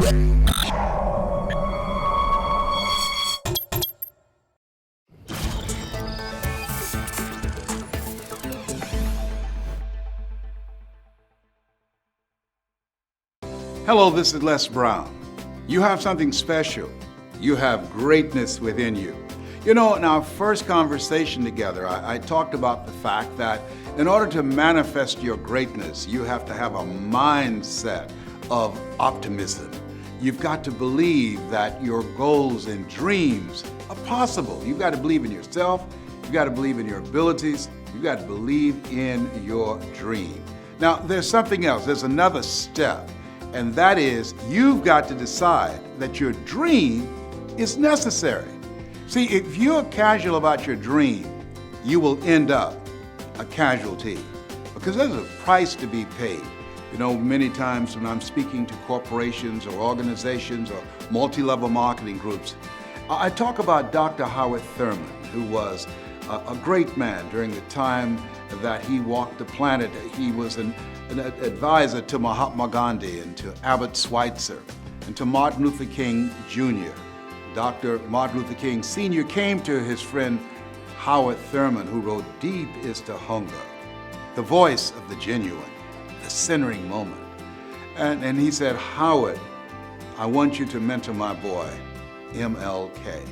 Hello, this is Les Brown. You have something special. You have greatness within you. You know, in our first conversation together, I talked about the fact that in order to manifest your greatness, you have to have a mindset of optimism. You've got to believe that your goals and dreams are possible. You've got to believe in yourself. You've got to believe in your abilities. You've got to believe in your dream. Now, there's something else. There's another step. And that is, you've got to decide that your dream is necessary. See, if you're casual about your dream, you will end up a casualty because there's a price to be paid. You know, many times when I'm speaking to corporations or organizations or multi-level marketing groups, I talk about Dr. Howard Thurman, who was a great man during the time that he walked the planet. He was an advisor to Mahatma Gandhi and to Abbott Schweitzer and to Martin Luther King Jr. Dr. Martin Luther King Sr. came to his friend Howard Thurman, who wrote, "Deep is the hunger, the voice of the genuine, the centering moment." And he said, "Howard, I want you to mentor my boy, MLK."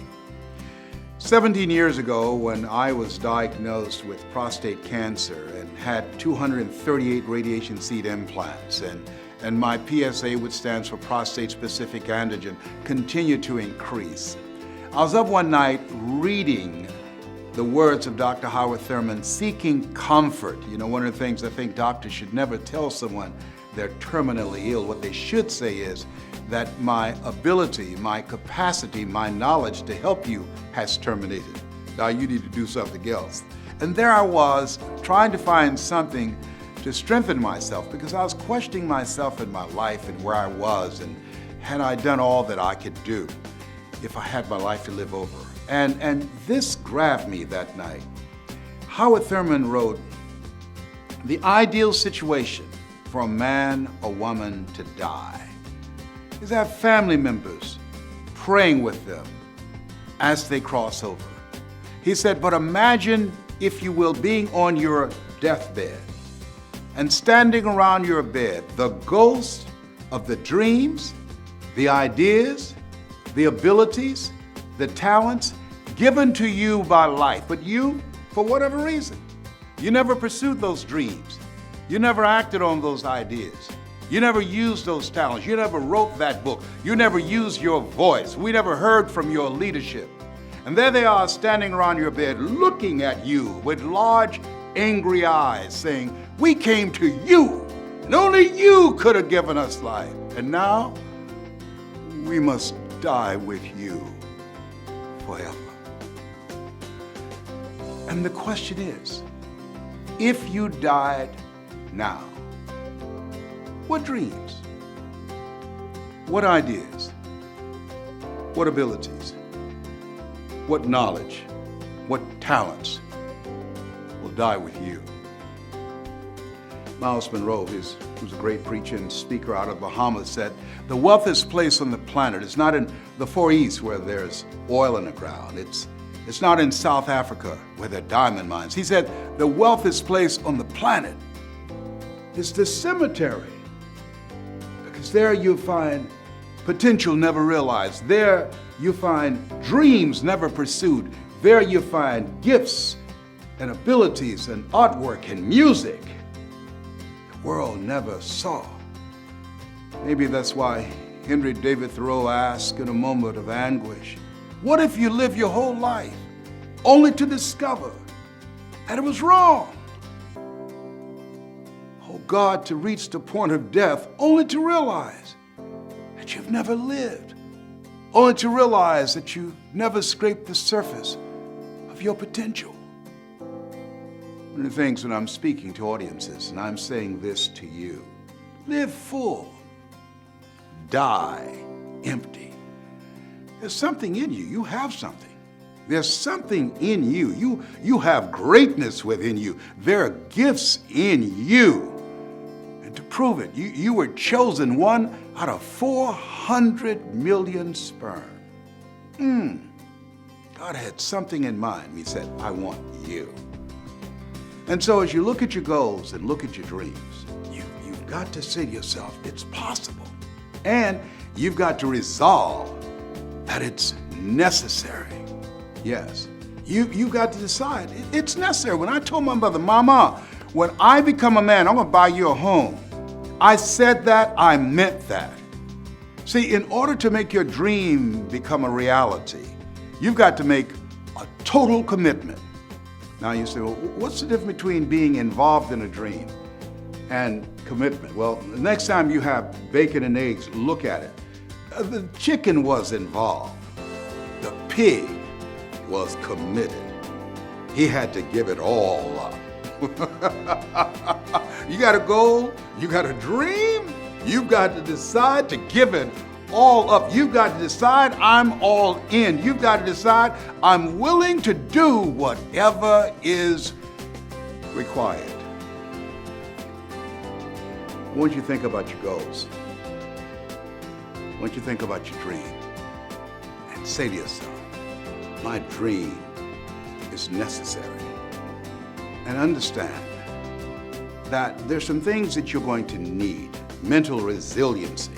17 years ago, when I was diagnosed with prostate cancer and had 238 radiation seed implants, and my PSA, which stands for prostate-specific antigen, continued to increase, I was up one night reading the words of Dr. Howard Thurman, seeking comfort. You know, one of the things I think doctors should never tell someone they're terminally ill. What they should say is that my ability, my capacity, my knowledge to help you has terminated. Now you need to do something else. And there I was trying to find something to strengthen myself because I was questioning myself in my life and where I was and had I done all that I could do if I had my life to live over. And this grabbed me that night. Howard Thurman wrote, "The ideal situation for a man or woman to die is to have family members praying with them as they cross over." He said, "But imagine, if you will, being on your deathbed and standing around your bed, the ghost of the dreams, the ideas, the abilities, the talents given to you by life, but you, for whatever reason, you never pursued those dreams. You never acted on those ideas. You never used those talents. You never wrote that book. You never used your voice. We never heard from your leadership. And there they are standing around your bed looking at you with large, angry eyes saying, 'We came to you, and only you could have given us life. And now we must die with you forever.'" And the question is, if you died now, what dreams, what ideas, what abilities, what knowledge, what talents will die with you? Miles Monroe, who's a great preacher and speaker out of Bahamas, said, "The wealthiest place on the planet is not in the Far East where there's oil in the ground. It's not in South Africa where there are diamond mines." He said, "The wealthiest place on the planet is the cemetery, because there you find potential never realized. There you find dreams never pursued. There you find gifts and abilities and artwork and music the world never saw." Maybe that's why Henry David Thoreau asked in a moment of anguish, "What if you live your whole life only to discover that it was wrong? Oh God, to reach the point of death only to realize that you've never lived, only to realize that you never scraped the surface of your potential." One of the things when I'm speaking to audiences, and I'm saying this to you, live full, die empty. There's something in you. You have something. There's something in you. You have greatness within you. There are gifts in you. And to prove it. You were chosen one out of 400 million sperm. God had something in mind. He said, I want you. And so as you look at your goals and look at your dreams, you've got to say to yourself, it's possible. And you've got to resolve that it's necessary. Yes, you got to decide. It's necessary. When I told my mother, Mama, when I become a man, I'm going to buy you a home. I said that, I meant that. See, in order to make your dream become a reality, you've got to make a total commitment. Now you say, well, what's the difference between being involved in a dream and commitment? Well, the next time you have bacon and eggs, look at it. The chicken was involved. The pig was committed. He had to give it all up. You got a goal, you got a dream, you've got to decide to give it all up. You've got to decide I'm all in. You've got to decide I'm willing to do whatever is required. I want you to think about your goals. I want you to think about your dream and say to yourself, my dream is necessary. And understand that there's some things that you're going to need. Mental resiliency.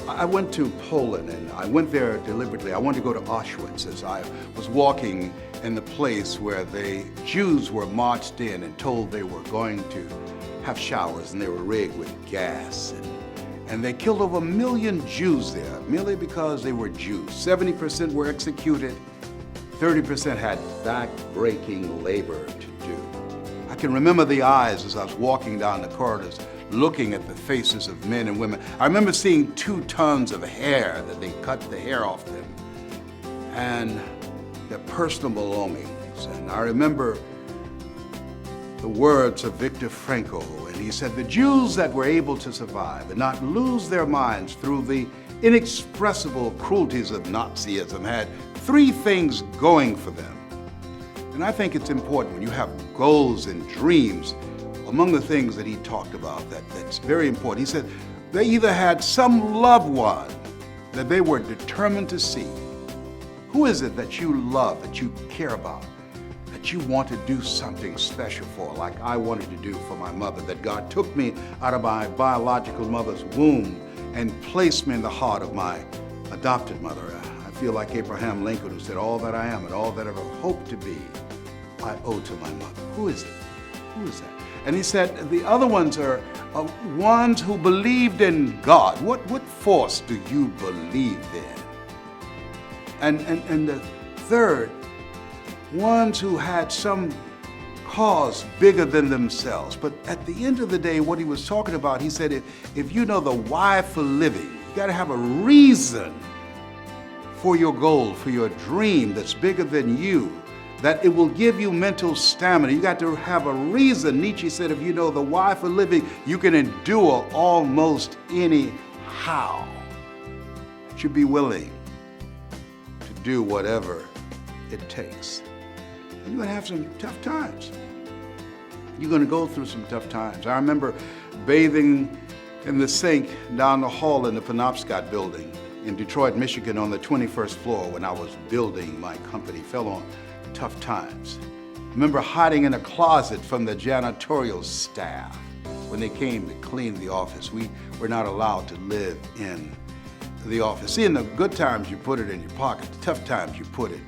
I went to Poland and I went there deliberately. I wanted to go to Auschwitz as I was walking in the place where the Jews were marched in and told they were going to have showers and they were rigged with gas. And they killed over 1 million Jews there merely because they were Jews. 70% were executed. 30% had back-breaking labor to do. I can remember the eyes as I was walking down the corridors, looking at the faces of men and women. I remember seeing 2 tons of hair that they cut the hair off them and their personal belongings. And I remember the words of Viktor Frankl, and he said, the Jews that were able to survive and not lose their minds through the inexpressible cruelties of Nazism had 3 things going for them. And I think it's important when you have goals and dreams, among the things that he talked about that's very important. He said they either had some loved one that they were determined to see. Who is it that you love, that you care about, that you want to do something special for, like I wanted to do for my mother, that God took me out of my biological mother's womb and placed me in the heart of my adopted mother. I feel like Abraham Lincoln, who said, all that I am and all that I ever hope to be, I owe to my mother. Who is it? Who is that? And he said the other ones are ones who believed in God. What force do you believe in? And the third, ones who had some cause bigger than themselves. But at the end of the day, what he was talking about, he said, if you know the why for living, you got to have a reason for your goal, for your dream that's bigger than you, that it will give you mental stamina. You got to have a reason. Nietzsche said, if you know the why for living, you can endure almost any how. You should be willing to do whatever it takes. And you're going to have some tough times. You're going to go through some tough times. I remember bathing in the sink down the hall in the Penobscot building in Detroit, Michigan on the 21st floor when I was building my company. Fell on tough times. Remember hiding in a closet from the janitorial staff when they came to clean the office. We were not allowed to live in the office. See, in the good times, you put it in your pocket. The tough times, you put it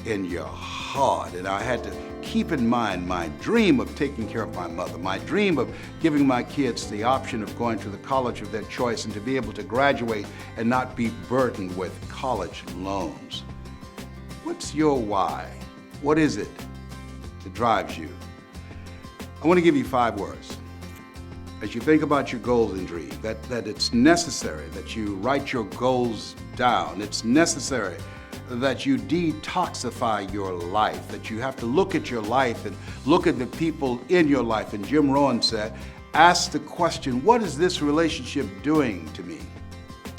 in your heart. And I had to keep in mind my dream of taking care of my mother, my dream of giving my kids the option of going to the college of their choice and to be able to graduate and not be burdened with college loans. What's your why? What is it that drives you? I want to give you 5 words. As you think about your goals and dreams, that it's necessary that you write your goals down. It's necessary that you detoxify your life, that you have to look at your life and look at the people in your life. And Jim Rohn said, ask the question, what is this relationship doing to me?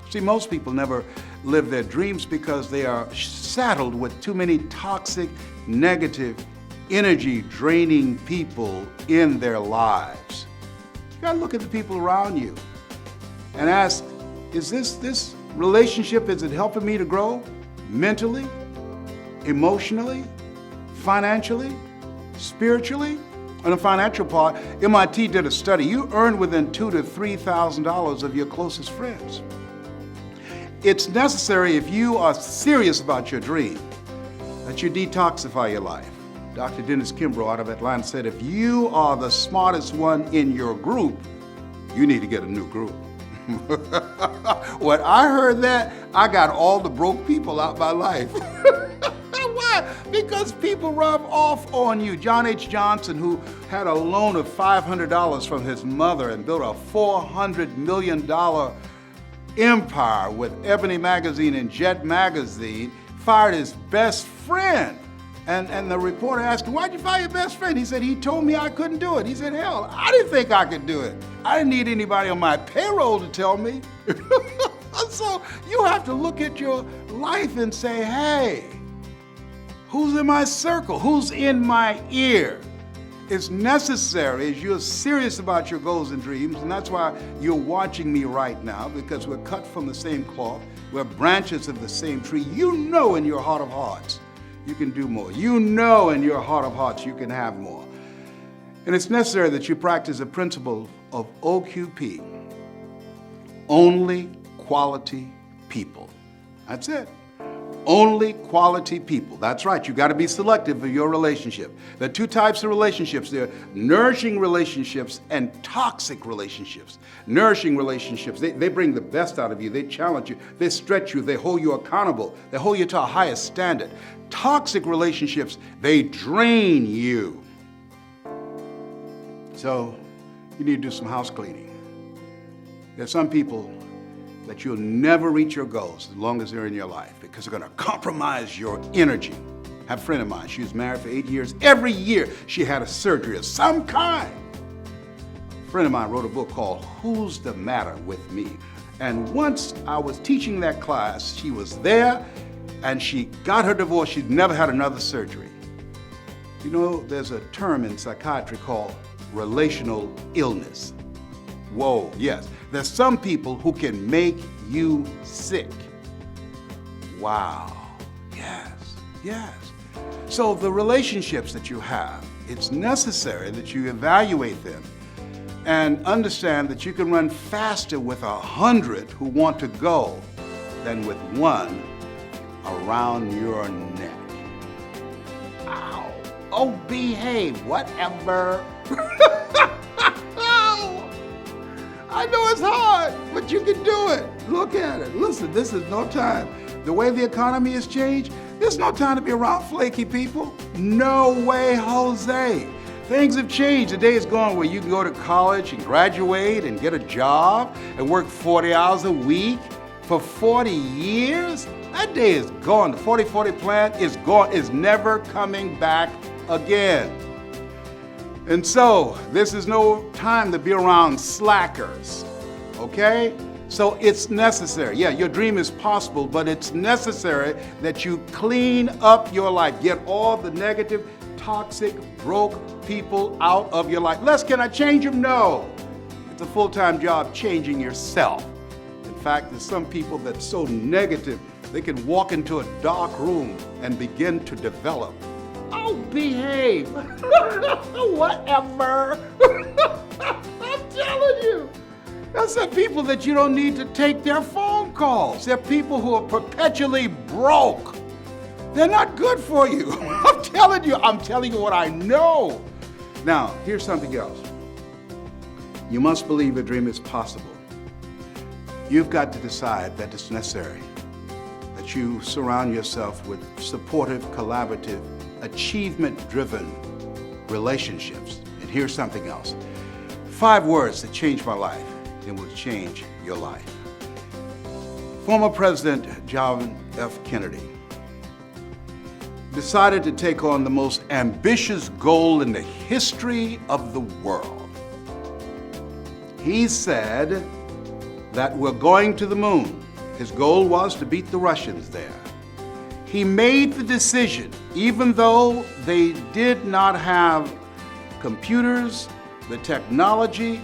See, most people never live their dreams because they are saddled with too many toxic, negative, energy-draining people in their lives. You got to look at the people around you and ask, is this relationship, is it helping me to grow mentally, emotionally, financially, spiritually? On the financial part, MIT did a study. You earn within $2,000 to $3,000 of your closest friends. It's necessary, if you are serious about your dream, that you detoxify your life. Dr. Dennis Kimbrough out of Atlanta said, if you are the smartest one in your group, you need to get a new group. When I heard that, I got all the broke people out my life. Why? Because people rub off on you. John H. Johnson, who had a loan of $500 from his mother and built a $400 million empire with Ebony Magazine and Jet Magazine, fired his best friend. And the reporter asked him, why'd you fire your best friend? He said, he told me I couldn't do it. He said, hell, I didn't think I could do it. I didn't need anybody on my payroll to tell me. So you have to look at your life and say, hey, who's in my circle? Who's in my ear? It's necessary as you're serious about your goals and dreams, and that's why you're watching me right now, because we're cut from the same cloth. We're branches of the same tree. You know in your heart of hearts you can do more. You know in your heart of hearts you can have more. And it's necessary that you practice a principle of OQP, only quality people. That's it. Only quality people. That's right. You got to be selective of your relationship. There are two types of relationships. There are nourishing relationships and toxic relationships. Nourishing relationships, they bring the best out of you. They challenge you. They stretch you. They hold you accountable. They hold you to a higher standard. Toxic relationships, they drain you. So you need to do some house cleaning. There's some people that you'll never reach your goals as long as they're in your life, because they're going to compromise your energy. I have a friend of mine, she was married for 8 years. Every year she had a surgery of some kind. A friend of mine wrote a book called Who's the Matter with Me? And once I was teaching that class, she was there and she got her divorce. She'd never had another surgery. You know, there's a term in psychiatry called relational illness. Whoa, yes. There's some people who can make you sick. Wow. Yes, yes. So the relationships that you have, it's necessary that you evaluate them and understand that you can run faster with 100 who want to go than with one around your neck. Ow. Oh, behave, whatever. I know it's hard, but you can do it. Look at it. Listen, this is no time. The way the economy has changed, there's no time to be around flaky people. No way, Jose. Things have changed. The day is gone where you can go to college and graduate and get a job and work 40 hours a week for 40 years. That day is gone. The 40-40 plan is gone. It's never coming back again. And so, this is no time to be around slackers, okay? So it's necessary. Yeah, your dream is possible, but it's necessary that you clean up your life. Get all the negative, toxic, broke people out of your life. Les, can I change them? No. It's a full-time job changing yourself. In fact, there's some people that's so negative, they can walk into a dark room and begin to develop. Oh, behave. Whatever. I'm telling you. That's the people that you don't need to take their phone calls. They're people who are perpetually broke. They're not good for you. I'm telling you what I know. Now, here's something else. You must believe a dream is possible. You've got to decide that it's necessary that you surround yourself with supportive, collaborative, achievement-driven relationships. And here's something else. 5 words that changed my life and will change your life. Former President John F. Kennedy decided to take on the most ambitious goal in the history of the world. He said that we're going to the moon. His goal was to beat the Russians there. He made the decision, even though they did not have computers, the technology,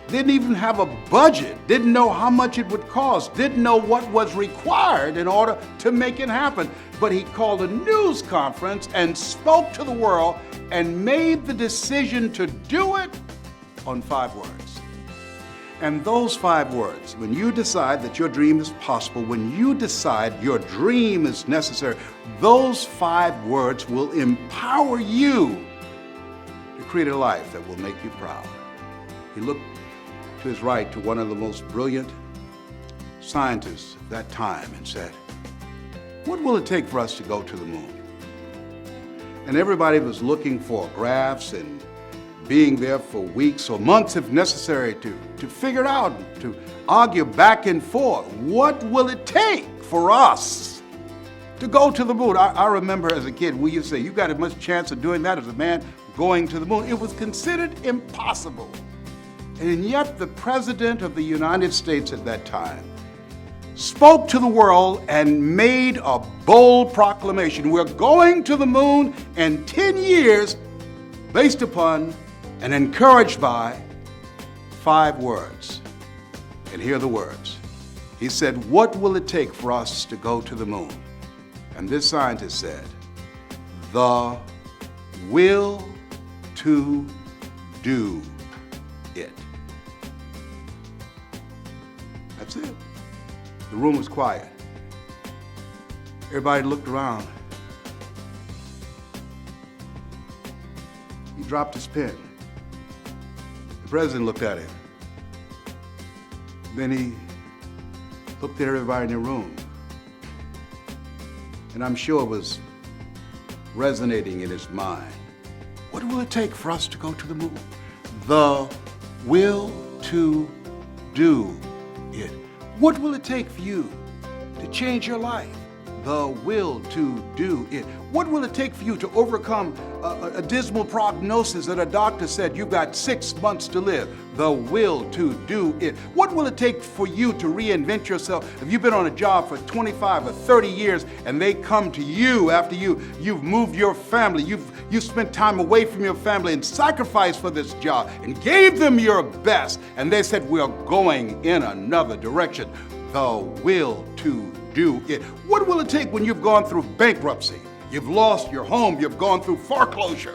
didn't even have a budget, didn't know how much it would cost, didn't know what was required in order to make it happen. But he called a news conference and spoke to the world and made the decision to do it on 5 words. And those 5 words, when you decide that your dream is possible, when you decide your dream is necessary, those 5 words will empower you to create a life that will make you proud. He looked to his right to one of the most brilliant scientists of that time and said, "What will it take for us to go to the moon?" And everybody was looking for graphs and being there for weeks or months if necessary to figure it out, to argue back and forth. What will it take for us to go to the moon? I remember as a kid, we used to say, "You got as much chance of doing that as a man going to the moon." It was considered impossible. And yet the President of the United States at that time spoke to the world and made a bold proclamation. We're going to the moon in 10 years based upon and encouraged by 5 words. And here are the words. He said, "What will it take for us to go to the moon?" And this scientist said, "The will to do it." That's it. The room was quiet. Everybody looked around. He dropped his pen. The president looked at him. Then he looked at everybody in the room. And I'm sure it was resonating in his mind. What will it take for us to go to the moon? The will to do it. What will it take for you to change your life? The will to do it. What will it take for you to overcome a dismal prognosis that a doctor said you've got 6 months to live? The will to do it. What will it take for you to reinvent yourself? If you've been on a job for 25 or 30 years and they come to you after you've moved your family, you've spent time away from your family and sacrificed for this job and gave them your best, and they said, "We're going in another direction." The will to do it. What will it take when you've gone through bankruptcy? You've lost your home, you've gone through foreclosure.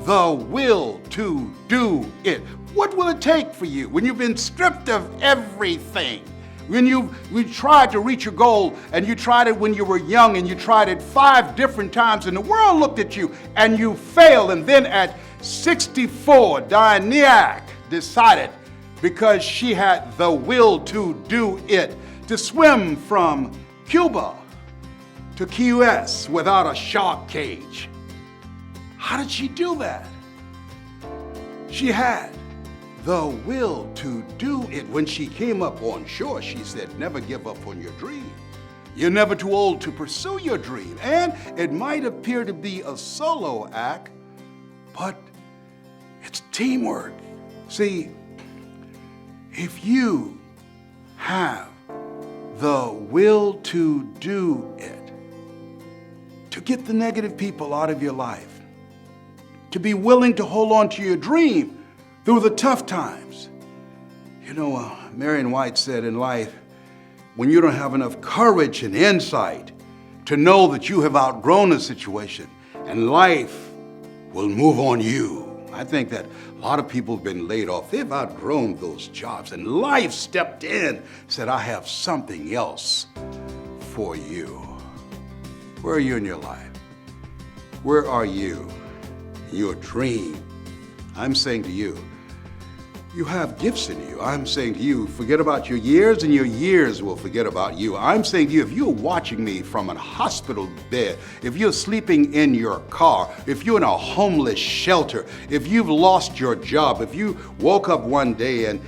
The will to do it. What will it take for you when you've been stripped of everything? When you tried to reach your goal and you tried it when you were young and you tried it 5 different times and the world looked at you and you failed, and then at 64, Diane decided, because she had the will to do it, to swim from Cuba to Key West without a shark cage. How did she do that? She had the will to do it. When she came up on shore, she said, "Never give up on your dream. You're never too old to pursue your dream." And it might appear to be a solo act, but it's teamwork. See, if you have the will to do it, to get the negative people out of your life, to be willing to hold on to your dream through the tough times. You know, Marion White said in life, when you don't have enough courage and insight to know that you have outgrown a situation and life will move on you. I think that a lot of people have been laid off. They've outgrown those jobs, and life stepped in, said, "I have something else for you." Where are you in your life? Where are you in your dream? I'm saying to you, you have gifts in you. I'm saying to you, forget about your years and your years will forget about you. I'm saying to you, if you're watching me from a hospital bed, if you're sleeping in your car, if you're in a homeless shelter, if you've lost your job, if you woke up one day and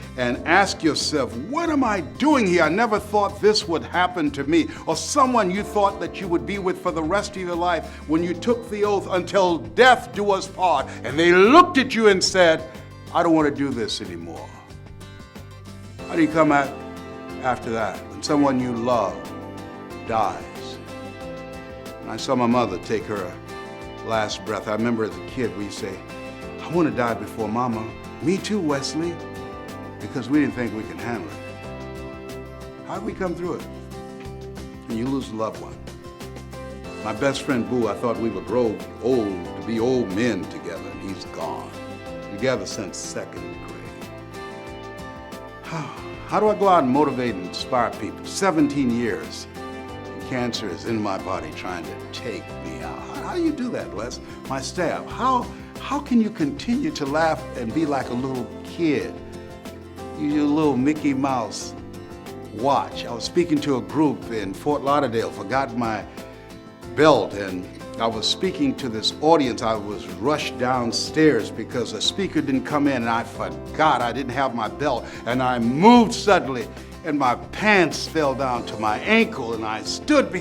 ask yourself, what am I doing here? I never thought this would happen to me. Or someone you thought that you would be with for the rest of your life when you took the oath until death do us part, and they looked at you and said, I don't want to do this anymore. How do you come out after that when someone you love dies? When I saw my mother take her last breath, I remember as a kid we say, I want to die before Mama. Me too, Wesley. because we didn't think we could handle it. How did we come through it? And you lose a loved one. My best friend Boo, I thought we would grow old to be old men together, and he's gone. Together since second grade. How do I go out and motivate and inspire people? 17 years. Cancer is in my body trying to take me out. How do you do that, Les? My staff, how can you continue to laugh and be like a little kid? You're a little Mickey Mouse watch. I was speaking to a group in Fort Lauderdale, forgot my belt, and I was speaking to this audience. I was rushed downstairs because a speaker didn't come in, and I forgot I didn't have my belt, and I moved suddenly, and my pants fell down to my ankle, and I stood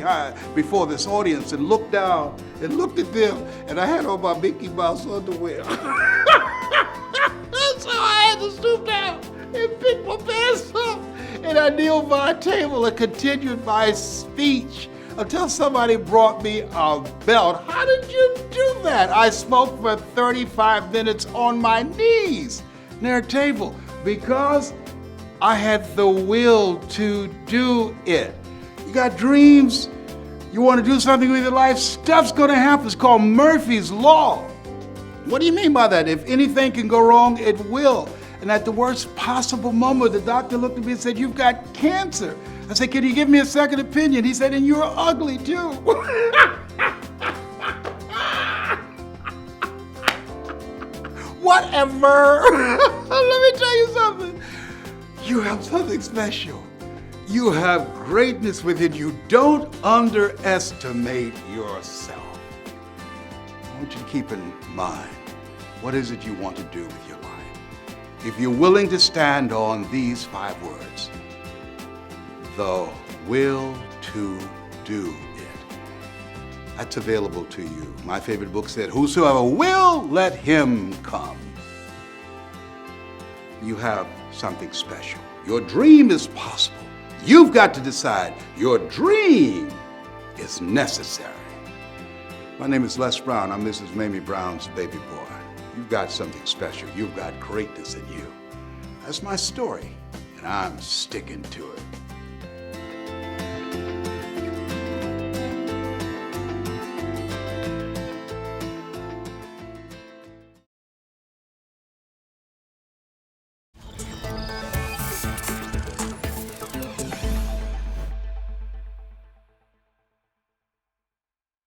before this audience and looked down and looked at them, and I had on my Mickey Mouse underwear. So I had to stoop down and pick my pants up, and I kneeled by a table and continued my speech until somebody brought me a belt. How did you do that? I spoke for 35 minutes on my knees near a table because I had the will to do it. You got dreams, you want to do something with your life, stuff's going to happen. It's called Murphy's Law. What do you mean by that? If anything can go wrong, it will. And at the worst possible moment, the doctor looked at me and said, "You've got cancer." I said, "Can you give me a second opinion?" He said, "And you're ugly too." Whatever. Let me tell you something. You have something special. You have greatness within you. Don't underestimate yourself. I want you to keep in mind, what is it you want to do with your life? If you're willing to stand on these 5 words, the will to do it. That's available to you. My favorite book said, "Whosoever will, let him come." You have something special. Your dream is possible. You've got to decide your dream is necessary. My name is Les Brown. I'm Mrs. Mamie Brown's baby boy. You've got something special. You've got greatness in you. That's my story, and I'm sticking to it.